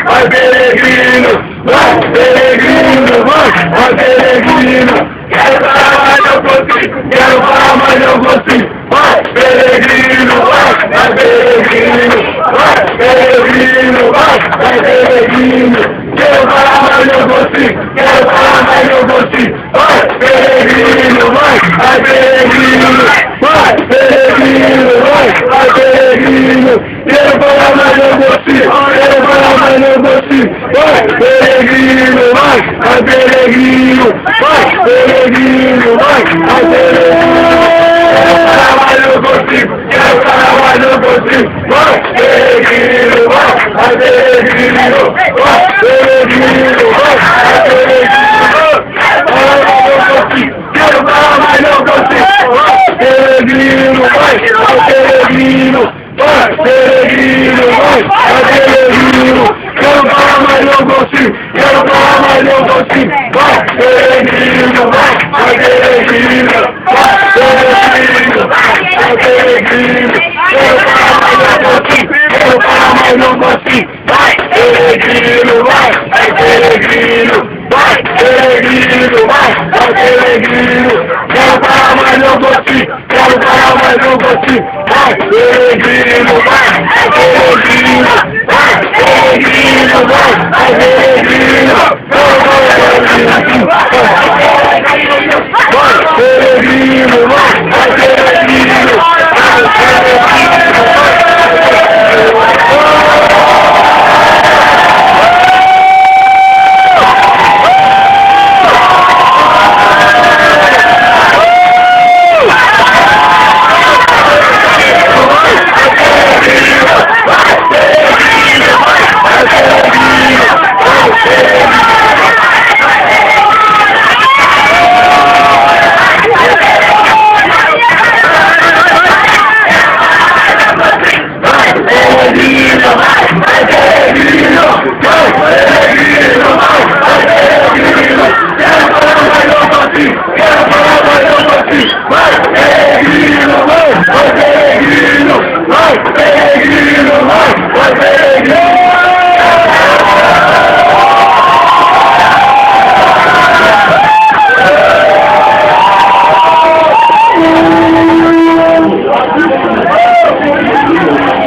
vai peregrino, vai peregrino, vai peregrino. Quero parar, mas não consigo, quero parar, mas não consigo. Vai peregrino, vai peregrino, vai peregrino, vai peregrino. Quero parar, mas não consigo, quero parar, mas não consigo. Vai peregrino, vai peregrino, vai peregrino, vai peregrino. Quero parar, mas não consigo, quero parar, mas não consigo. Vai peregrino, vai peregrino, vai peregrino, vai peregrino. Quero parar, mas não consigo, quero parar, mas não consigo. Vai peregrino, vai peregrino, vai peregrino, vai peregrino. Quero parar, mas não consigo. Vai peregrino, vai peregrino, vai peregrino, vai peregrino. Quero parar, mas não consigo, quero parar, mas não consigo. Vai peregrino, vai peregrino, vai peregrino, vai peregrino. Quero parar, mas não consigo, quero parar, mas não consigo. Vai peregrino, vai peregrino, vai peregrino, vai peregrino. Quero parar, mas não consigo, quero parar, mas não consigo. Vai peregrino, vai